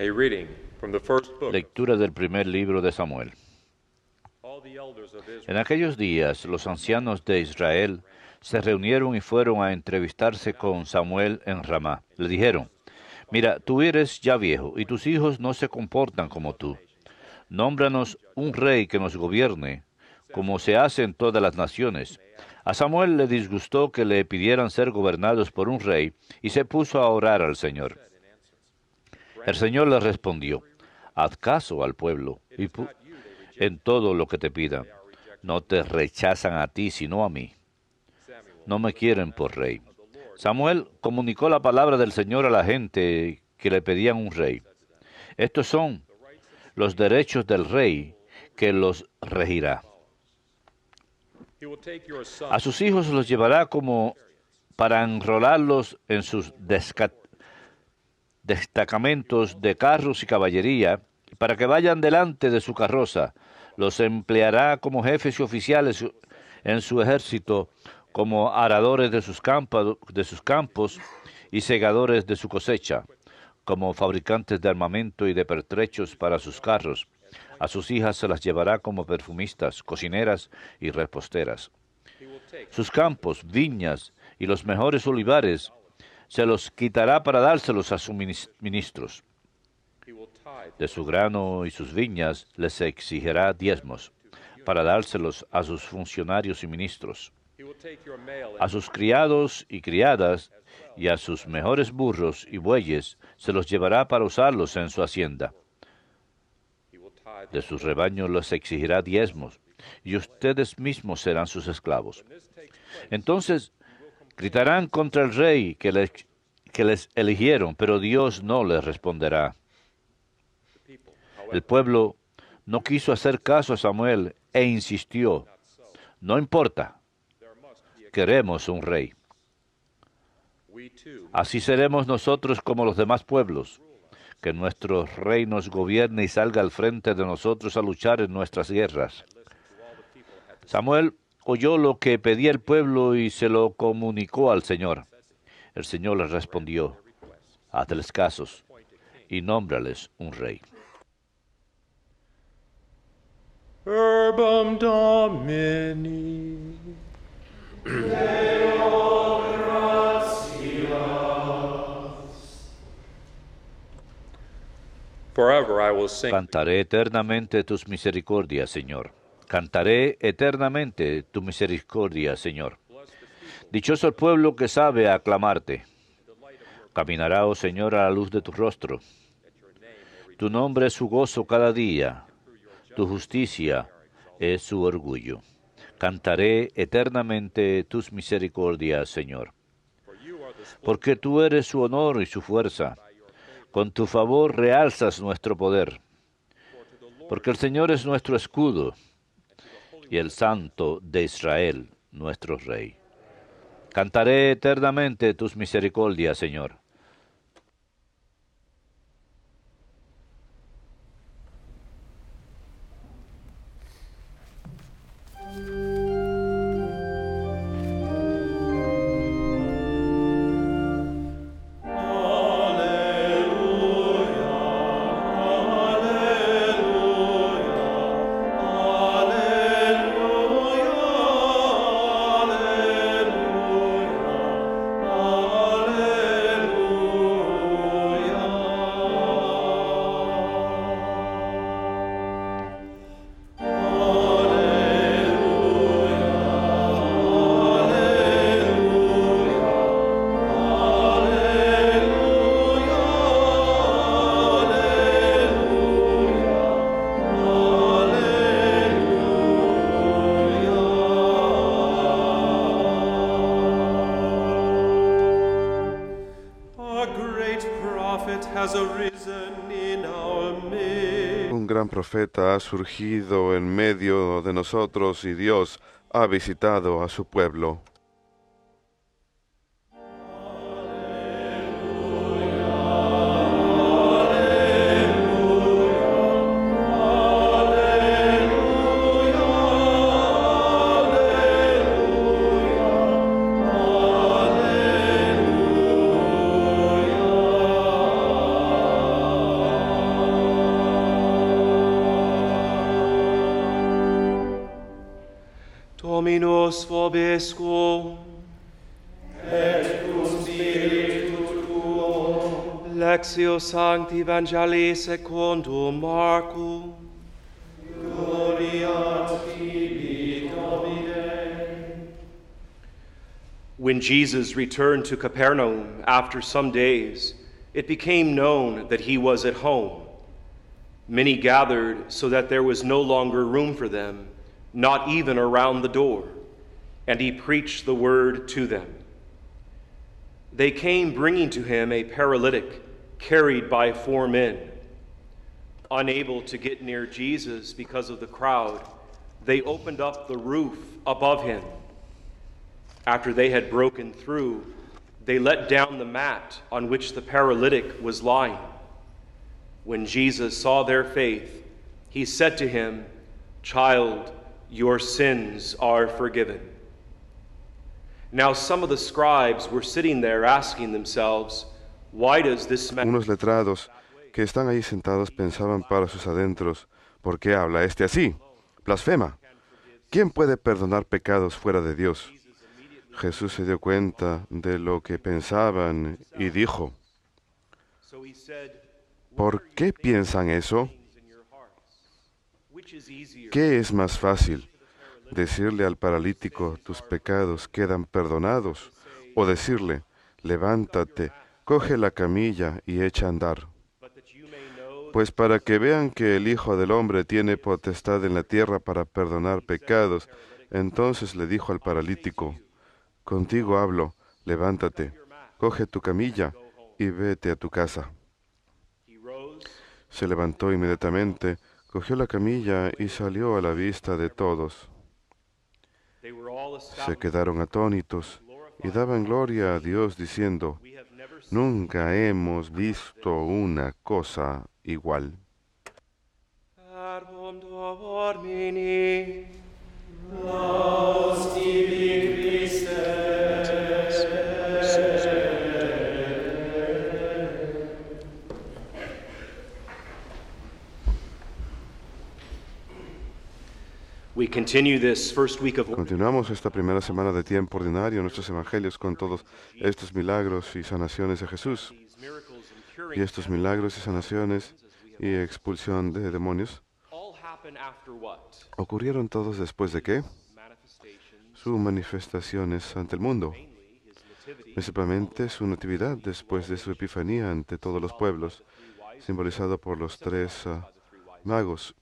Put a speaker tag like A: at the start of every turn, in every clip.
A: A reading from the first book.
B: Lectura del primer libro de Samuel.
A: All the elders of
B: En
A: Israel
B: aquellos días, los ancianos de Israel se reunieron y fueron a entrevistarse con Samuel en Ramá. Le dijeron: Mira, tú eres ya viejo y tus hijos no se comportan como tú. Nómbranos un rey que nos gobierne, como se hace en todas las naciones. A Samuel le disgustó que le pidieran ser gobernados por un rey y se puso a orar al Señor. El Señor le respondió: Haz caso al pueblo en todo lo que te pidan. No te rechazan a ti, sino a mí. No me quieren por rey. Samuel comunicó la palabra del Señor a la gente que le pedían un rey. Estos son los derechos del rey que los regirá.
A: He will take your
B: A
A: sons
B: sus hijos los llevará como para enrolarlos en sus destacamentos de carros y caballería, para que vayan delante de su carroza. Los empleará como jefes y oficiales en su ejército, como aradores de sus campos y segadores de su cosecha, como fabricantes de armamento y de pertrechos para sus carros. A sus hijas se las llevará como perfumistas, cocineras y reposteras. Sus campos, viñas y los mejores olivares se los quitará para dárselos a sus ministros.
A: he will tithe
B: De su grano y sus viñas les exigirá diezmos, para dárselos a sus funcionarios y ministros.
A: he will take your male
B: A sus criados y criadas y a sus mejores burros y bueyes se los llevará para usarlos en su hacienda.
A: he will tithe
B: De sus rebaños les exigirá diezmos, y ustedes mismos serán sus esclavos. Entonces gritarán contra el rey que les eligieron, pero Dios no les responderá. El pueblo no quiso hacer caso a Samuel e insistió: No importa, queremos un rey.
A: we too
B: Así seremos nosotros como los demás pueblos, que nuestro rey nos gobierne y salga al frente de nosotros a luchar en nuestras guerras. Samuel oyó lo que pedía el pueblo y se lo comunicó al Señor. El Señor les respondió: Hazles casos y nómbrales un rey.
A: Verbum Domini. Forever I will sing
B: Cantaré eternamente tus misericordias, Señor. Cantaré eternamente tu misericordia, Señor. Dichoso el pueblo que sabe aclamarte. Caminará, oh Señor, a la luz de tu rostro. Tu nombre es su gozo cada día. Tu justicia es su orgullo. Cantaré eternamente tus misericordias, Señor. Porque tú eres su honor y su fuerza. Con tu favor realzas nuestro poder. Porque el Señor es nuestro escudo y el Santo de Israel, nuestro Rey. Cantaré eternamente tus misericordias, Señor.
C: Un gran profeta ha surgido en medio de nosotros y Dios ha visitado a su pueblo.
D: Dominus vobiscum. Lectio Sancti Evangelii secundum Marcum. When Jesus returned to Capernaum after some days, it became known that he was at home. Many gathered so that there was no longer room for them, not even around the door, and he preached the word to them. They came bringing to him a paralytic carried by 4 men. Unable to get near Jesus because of the crowd, they opened up the roof above him. After they had broken through, they let down the mat on which the paralytic was lying. When Jesus saw their faith, he said to him, "Child, your sins are forgiven." Now some of the scribes were sitting there asking themselves, "Why does this man..."
C: Unos letrados que están ahí sentados pensaban para sus adentros, ¿por qué habla este así? Blasfema. ¿Quién puede perdonar pecados fuera de Dios? Jesús se dio cuenta de lo que pensaban y dijo, ¿por qué piensan eso? ¿Qué es más fácil? ¿Decirle al paralítico, tus pecados quedan perdonados? ¿O decirle, levántate, coge la camilla y echa a andar? Pues para que vean que el Hijo del Hombre tiene potestad en la tierra para perdonar pecados, entonces le dijo al paralítico, contigo hablo, levántate, coge tu camilla y vete a tu casa. Se levantó inmediatamente, cogió la camilla y salió a la vista de todos. Se quedaron atónitos y daban gloria a Dios diciendo, nunca hemos visto una cosa igual. Continuamos esta primera semana de tiempo ordinario en nuestros evangelios con todos estos milagros y sanaciones de Jesús. Y estos milagros y sanaciones y expulsión de demonios ocurrieron todos después de ¿qué? Sus manifestaciones ante el mundo, principalmente su natividad después de su epifanía ante todos los pueblos, simbolizado por los 3 magos,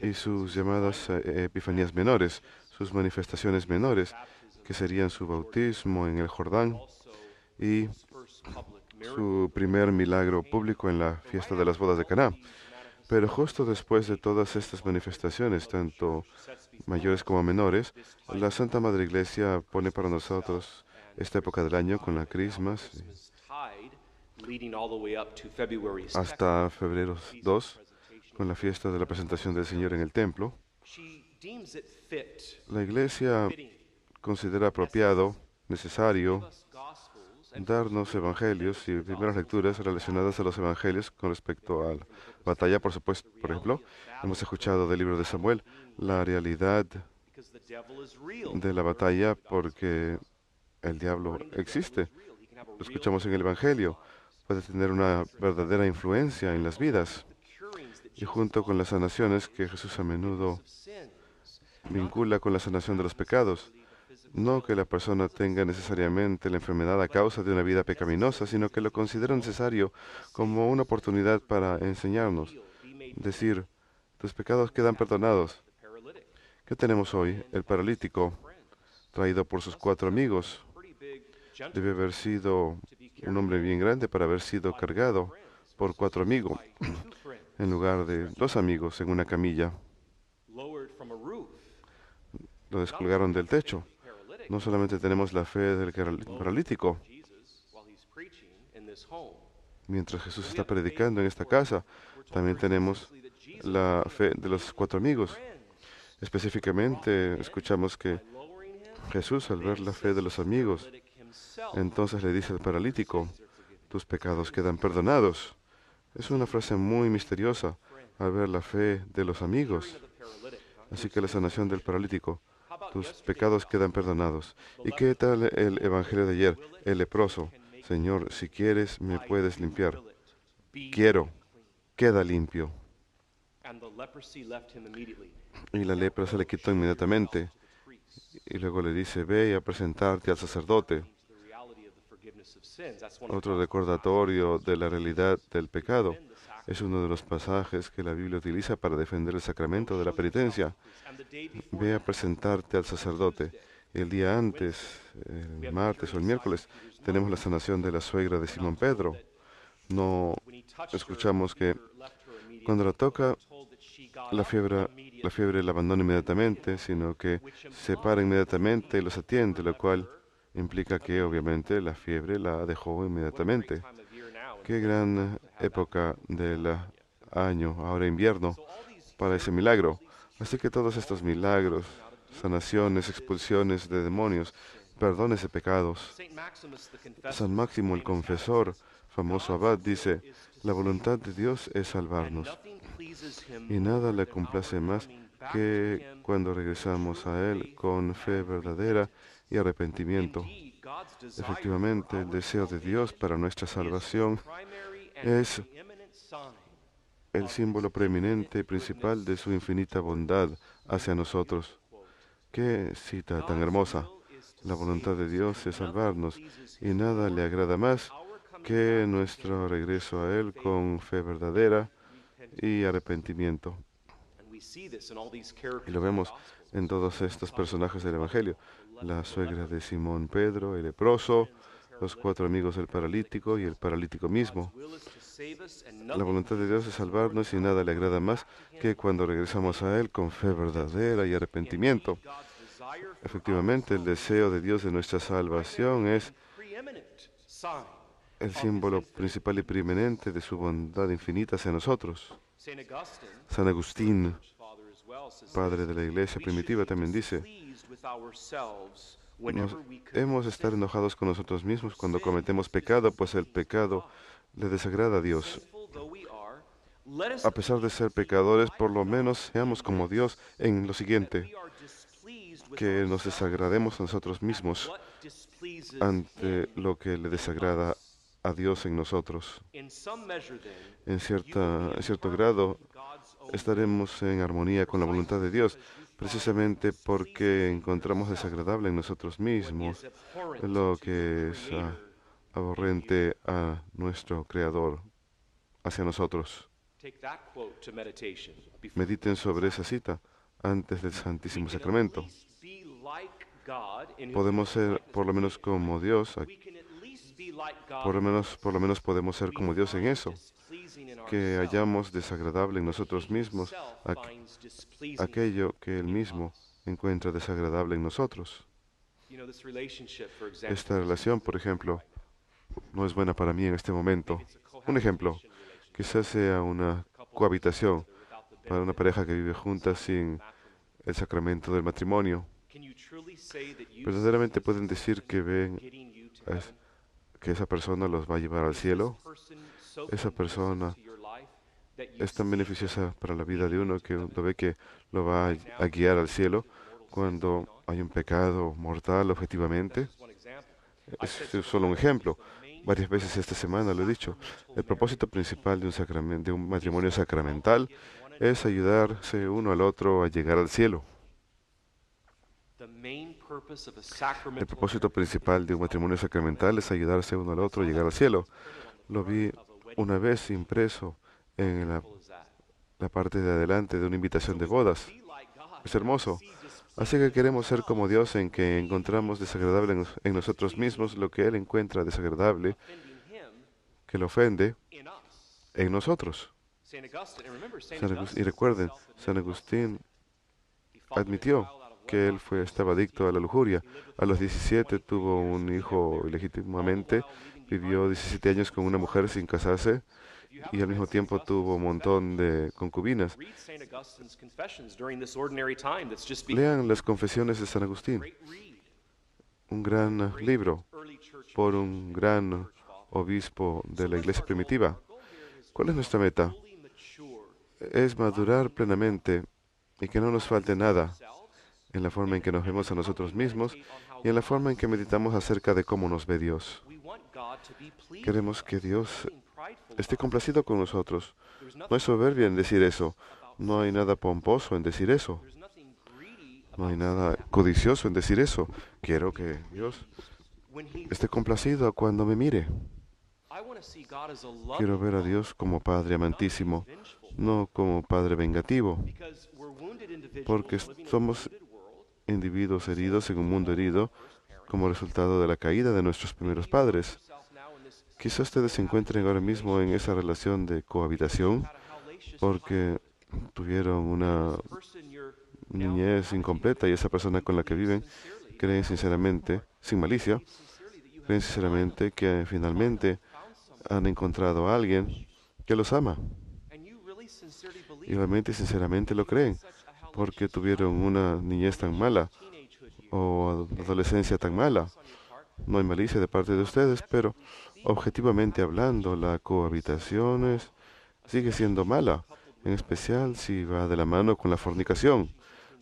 C: y sus llamadas epifanías menores, sus manifestaciones menores, que serían su bautismo en el Jordán y su primer milagro público en la fiesta de las bodas de Caná. Pero justo después de todas estas manifestaciones, tanto mayores como menores, la Santa Madre Iglesia pone para nosotros esta época del año con la Crismas hasta febrero 2, con la fiesta de la presentación del Señor en el templo. La Iglesia considera apropiado, necesario, darnos evangelios y primeras lecturas relacionadas a los evangelios con respecto a la batalla. Por supuesto, por ejemplo, hemos escuchado del libro de Samuel la realidad de la batalla porque el diablo existe. Lo escuchamos en el evangelio. Puede tener una verdadera influencia en las vidas. Y junto con las sanaciones que Jesús a menudo vincula con la sanación de los pecados, no que la persona tenga necesariamente la enfermedad a causa de una vida pecaminosa, sino que lo considera necesario como una oportunidad para enseñarnos. Decir, tus pecados quedan perdonados. ¿Qué tenemos hoy? El paralítico, traído por sus 4 amigos. Debe haber sido un hombre bien grande para haber sido cargado por 4 amigos, en lugar de 2 amigos en una camilla. Lo descolgaron del techo. No solamente tenemos la fe del paralítico, mientras Jesús está predicando en esta casa, también tenemos la fe de los 4 amigos. Específicamente, escuchamos que Jesús, al ver la fe de los amigos, entonces le dice al paralítico, tus pecados quedan perdonados. Es una frase muy misteriosa al ver la fe de los amigos. Así que la sanación del paralítico, tus pecados quedan perdonados. ¿Y qué tal el evangelio de ayer? El leproso, Señor, si quieres, me puedes limpiar. Quiero, queda limpio. Y la lepra se le quitó inmediatamente. Y luego le dice, ve a presentarte al sacerdote. Otro recordatorio de la realidad del pecado. Es uno de los pasajes que la Biblia utiliza para defender el sacramento de la penitencia. Ve a presentarte al sacerdote. El día antes, el martes o el miércoles, tenemos la sanación de la suegra de Simón Pedro. No escuchamos que cuando la toca, la fiebre la abandona inmediatamente, sino que se para inmediatamente y los atiende, lo cual implica que obviamente la fiebre la dejó inmediatamente. Qué gran época del año, ahora invierno, para ese milagro. Así que todos estos milagros, sanaciones, expulsiones de demonios, perdones de pecados. San Máximo el Confesor, famoso abad, dice, la voluntad de Dios es salvarnos. Y nada le complace más que cuando regresamos a Él con fe verdadera y arrepentimiento. Efectivamente, el deseo de Dios para nuestra salvación es el símbolo preeminente y principal de su infinita bondad hacia nosotros. Qué cita tan hermosa. La voluntad de Dios es salvarnos y nada le agrada más que nuestro regreso a Él con fe verdadera y arrepentimiento. Y lo vemos en todos estos personajes del Evangelio. La suegra de Simón Pedro, el leproso, los 4 amigos del paralítico y el paralítico mismo. La voluntad de Dios es salvarnos y nada le agrada más que cuando regresamos a Él con fe verdadera y arrepentimiento. Efectivamente, el deseo de Dios de nuestra salvación es el símbolo principal y preeminente de su bondad infinita hacia nosotros. San Agustín, padre de la iglesia primitiva, también dice, hemos de estar enojados con nosotros mismos cuando cometemos pecado, pues el pecado le desagrada a Dios. A pesar de ser pecadores, por lo menos seamos como Dios en lo siguiente, que nos desagrademos a nosotros mismos ante lo que le desagrada a Dios en nosotros. En cierto grado, estaremos en armonía con la voluntad de Dios, precisamente porque encontramos desagradable en nosotros mismos lo que es aborrente a nuestro Creador hacia nosotros. Mediten sobre esa cita antes del Santísimo Sacramento. Podemos ser por lo menos como Dios, por lo menos podemos ser como Dios en eso, que hallamos desagradable en nosotros mismos aquello que Él mismo encuentra desagradable en nosotros. Esta relación, por ejemplo, no es buena para mí en este momento. Un ejemplo, quizás sea una cohabitación para una pareja que vive junta sin el sacramento del matrimonio. ¿Verdaderamente pueden decir que ven que esa persona los va a llevar al cielo? Esa persona es tan beneficiosa para la vida de uno que uno ve que lo va a guiar al cielo cuando hay un pecado mortal objetivamente. Es solo un ejemplo. Varias veces esta semana lo he dicho. El propósito principal de un matrimonio sacramental es ayudarse uno al otro a llegar al cielo. El propósito principal de un matrimonio sacramental es ayudarse uno al otro a llegar al cielo. Lo vi una vez impreso en la parte de adelante de una invitación de bodas. Es hermoso. Así que queremos ser como Dios en que encontramos desagradable en nosotros mismos lo que Él encuentra desagradable, que lo ofende en nosotros. Y recuerden, San Agustín admitió que él estaba adicto a la lujuria. A los 17 tuvo un hijo ilegítimamente, vivió 17 años con una mujer sin casarse y al mismo tiempo tuvo un montón de concubinas. Lean las Confesiones de San Agustín, un gran libro por un gran obispo de la iglesia primitiva. ¿Cuál es nuestra meta? Es madurar plenamente y que no nos falte nada en la forma en que nos vemos a nosotros mismos y en la forma en que meditamos acerca de cómo nos ve Dios. Queremos que Dios esté complacido con nosotros. No hay soberbia en decir eso. No hay nada pomposo en decir eso. No hay nada codicioso en decir eso. Quiero que Dios esté complacido cuando me mire. Quiero ver a Dios como Padre amantísimo, no como Padre vengativo, porque somos individuos heridos en un mundo herido como resultado de la caída de nuestros primeros padres. Quizá ustedes se encuentren ahora mismo en esa relación de cohabitación porque tuvieron una niñez incompleta y esa persona con la que viven creen sinceramente, sin malicia, creen sinceramente que finalmente han encontrado a alguien que los ama. Y realmente sinceramente lo creen porque tuvieron una niñez tan mala o adolescencia tan mala. No hay malicia de parte de ustedes, pero objetivamente hablando, la cohabitación sigue siendo mala, en especial si va de la mano con la fornicación,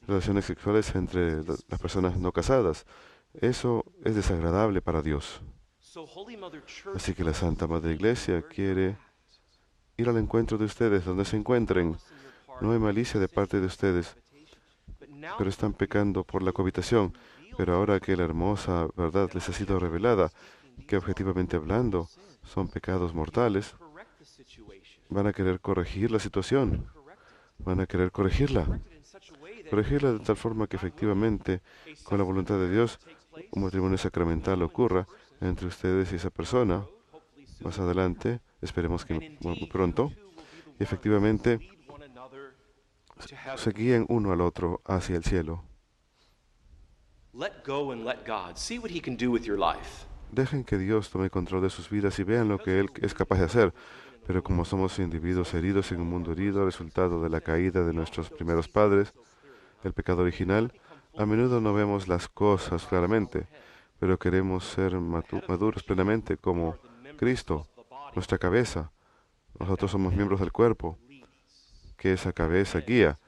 C: relaciones sexuales entre las personas no casadas. Eso es desagradable para Dios. Así que la Santa Madre Iglesia quiere ir al encuentro de ustedes, donde se encuentren. No hay malicia de parte de ustedes, pero están pecando por la cohabitación. Pero ahora que la hermosa verdad les ha sido revelada, que objetivamente hablando son pecados mortales, van a querer corregir la situación. Van a querer corregirla de tal forma que efectivamente, con la voluntad de Dios, un matrimonio sacramental ocurra entre ustedes y esa persona. Más adelante, esperemos que muy pronto, y efectivamente se guíen uno al otro hacia el cielo. Dejen que Dios tome control de sus vidas y vean lo que Él es capaz de hacer. Pero como somos individuos heridos en un mundo herido, resultado de la caída de nuestros primeros padres, el pecado original, a menudo no vemos las cosas claramente, pero queremos ser maduros plenamente como Cristo, nuestra cabeza. Nosotros somos miembros del cuerpo, que esa cabeza guía.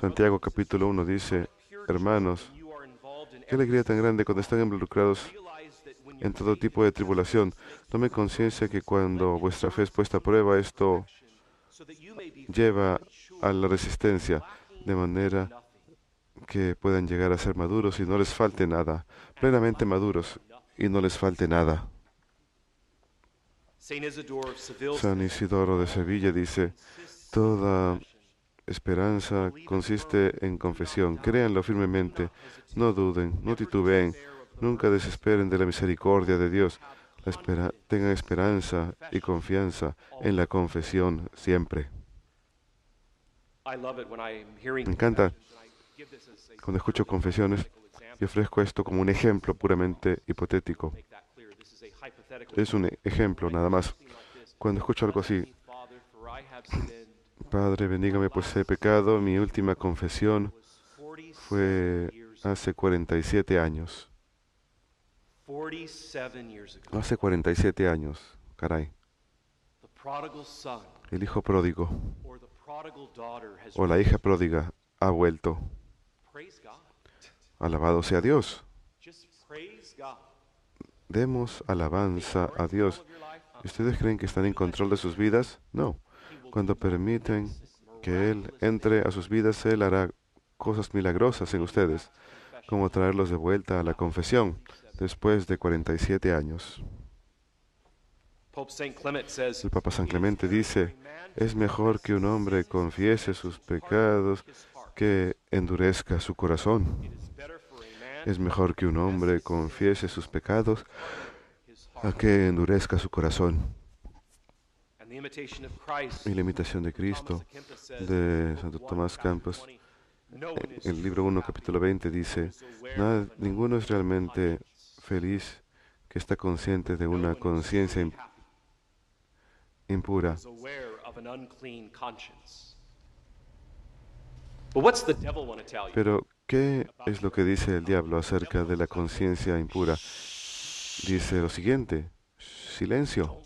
C: Santiago capítulo 1 dice, hermanos, qué alegría tan grande cuando están involucrados en todo tipo de tribulación. Tome conciencia que cuando vuestra fe es puesta a prueba, esto lleva a la resistencia, de manera que puedan llegar a ser maduros y no les falte nada, plenamente maduros y no les falte nada. San Isidoro de Sevilla dice, toda esperanza consiste en confesión. Créanlo firmemente, no duden, no titubeen, nunca desesperen de la misericordia de Dios. Tengan esperanza y confianza en la confesión siempre. Me encanta cuando escucho confesiones y ofrezco esto como un ejemplo puramente hipotético. Es un ejemplo nada más. Cuando escucho algo así, Padre, bendígame pues he pecado, mi última confesión fue hace 47 años. Hace 47 años, caray. El hijo pródigo o la hija pródiga ha vuelto. Alabado sea Dios. Demos alabanza a Dios. ¿Ustedes creen que están en control de sus vidas? No. Cuando permiten que Él entre a sus vidas, Él hará cosas milagrosas en ustedes, como traerlos de vuelta a la confesión después de 47 años. El Papa San Clemente dice, es mejor que un hombre confiese sus pecados que endurezca su corazón. Es mejor que un hombre confiese sus pecados a que endurezca su corazón. Y la imitación de Cristo de Santo Tomás Campos, en el libro 1, capítulo 20, dice, ninguno es realmente feliz que está consciente de una conciencia impura. Pero, ¿qué es lo que dice el diablo acerca de la conciencia impura? Dice lo siguiente, silencio.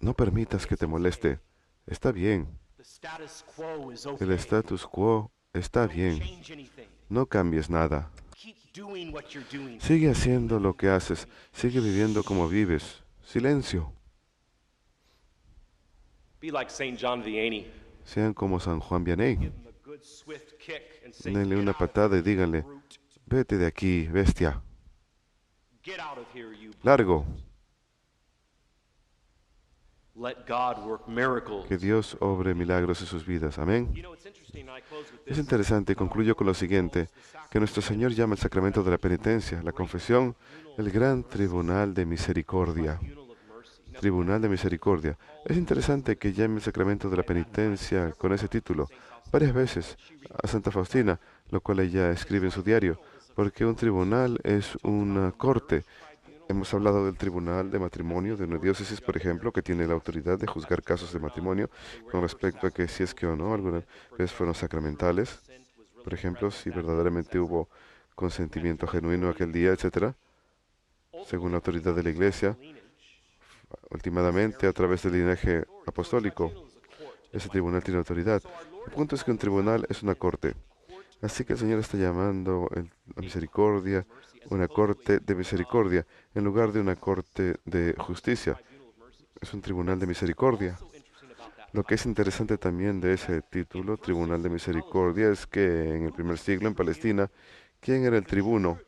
C: No permitas que te moleste. Está bien,
D: The status quo is
C: El
D: okay.
C: status quo está
D: Don't
C: bien.
D: change anything.
C: No cambies nada.
D: Keep doing what you're doing.
C: Sigue haciendo lo que haces. Sigue viviendo como vives. Silencio.
D: Be like St. John Vianney.
C: Sean como San Juan Vianney.
D: Give him a good swift kick and say,
C: Denle
D: "Get
C: una
D: out of
C: patada y
D: here,
C: díganle,
D: brute.
C: vete de aquí, bestia.
D: Get out of here, you
C: Largo.
D: Let God work miracles."
C: Que Dios obre milagros en sus vidas. Amén.
D: You know, it's interesting, I close with
C: Es
D: this.
C: interesante y concluyo con lo siguiente, que nuestro Señor llama el sacramento de la penitencia, la confesión, el gran tribunal de misericordia.
D: Tribunal of mercy. Now,
C: Tribunal de misericordia. Es interesante que llame el sacramento de la penitencia con ese título varias veces a Santa Faustina, lo cual ella escribe en su diario, porque un tribunal es una corte. Hemos hablado del tribunal de matrimonio de una diócesis, por ejemplo, que tiene la autoridad de juzgar casos de matrimonio con respecto a que si es que o no alguna vez fueron sacramentales, por ejemplo, si verdaderamente hubo consentimiento genuino aquel día, etcétera, según la autoridad de la Iglesia, últimamente a través del linaje apostólico. Ese tribunal tiene autoridad. El punto es que un tribunal es una corte. Así que el Señor está llamando la misericordia una corte de misericordia en lugar de una corte de justicia. Es un tribunal de misericordia. Lo que es interesante también de ese título, Tribunal de Misericordia, es que en el primer siglo en Palestina, ¿quién era el tribuno?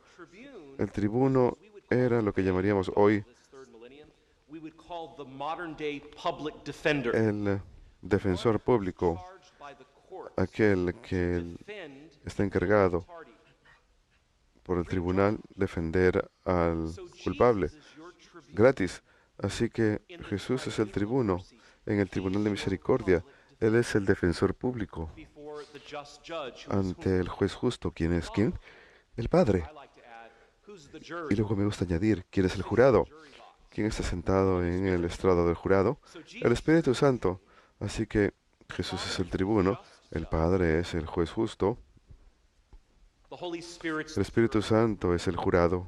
C: El tribuno era lo que llamaríamos hoy
D: we would call the modern day public defender.
C: el defensor público,
D: Charged by the court
C: aquel que
D: defend
C: está encargado
D: party.
C: por el tribunal defender al
D: So
C: culpable
D: Jesus is your tribune.
C: gratis. Así que Jesús es el tribuno en el tribunal de misericordia. Él es el defensor público
D: Before the just judge who is
C: ante el juez justo. ¿Quién es quién? El Padre.
D: I like to add, who's the
C: Y
D: jury?
C: luego me gusta añadir, ¿quién es el jurado? ¿Quién está sentado en el estrado del jurado? El Espíritu Santo. Así que Jesús es el tribuno, el Padre es el juez justo,
D: The Holy Spirit's
C: el Espíritu Santo es el jurado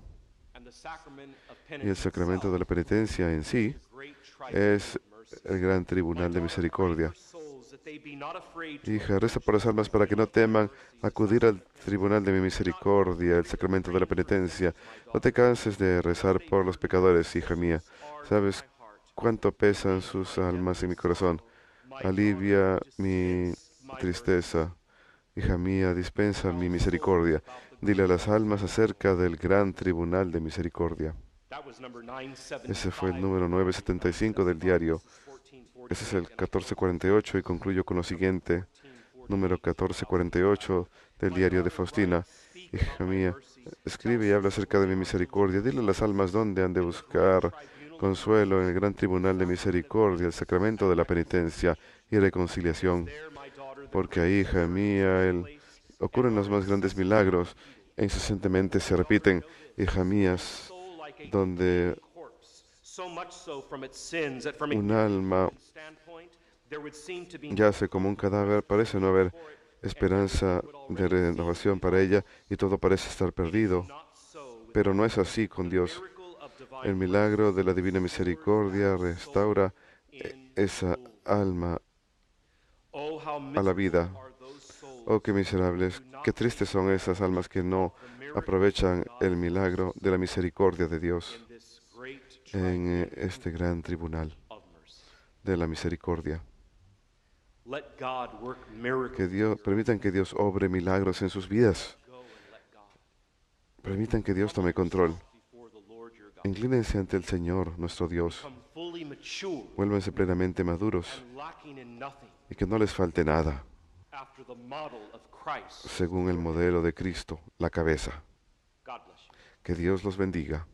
D: and the sacrament of
C: y el
D: penitence
C: sacramento de la penitencia en sí
D: great tribunal
C: es
D: of mercy.
C: el gran tribunal de misericordia.
D: For souls that they be not afraid to
C: Hija, reza por las almas para que no teman acudir al tribunal de mi misericordia, el sacramento de la penitencia. No te canses de rezar por los pecadores, hija mía. ¿Sabes cuánto pesan sus almas en mi corazón? Alivia mi tristeza. Hija mía, dispensa mi misericordia. Dile a las almas acerca del gran tribunal de misericordia.
D: That was number 975.
C: Ese fue el número 975 del diario. Ese es el 1448 y concluyo con lo siguiente. Número 1448 del diario de Faustina. Hija mía, escribe y habla acerca de mi misericordia. Dile a las almas dónde han de buscar consuelo en el gran tribunal de misericordia, el sacramento de la penitencia y reconciliación. Porque ahí, hija mía, ocurren los más grandes milagros e incesantemente se repiten, hija mías, donde un alma yace como un cadáver, parece no haber esperanza de renovación para ella y todo parece estar perdido. Pero no es así con Dios. El milagro de la divina misericordia restaura esa alma a la vida. Oh, qué miserables, qué tristes son esas almas que no aprovechan el milagro de la misericordia de Dios en este gran tribunal de la misericordia. Permitan que Dios obre milagros en sus vidas. Permitan que Dios tome control. Inclínense ante el Señor, nuestro Dios. Vuélvanse plenamente maduros y que no les falte nada, según el modelo de Cristo, la cabeza. Que Dios los bendiga.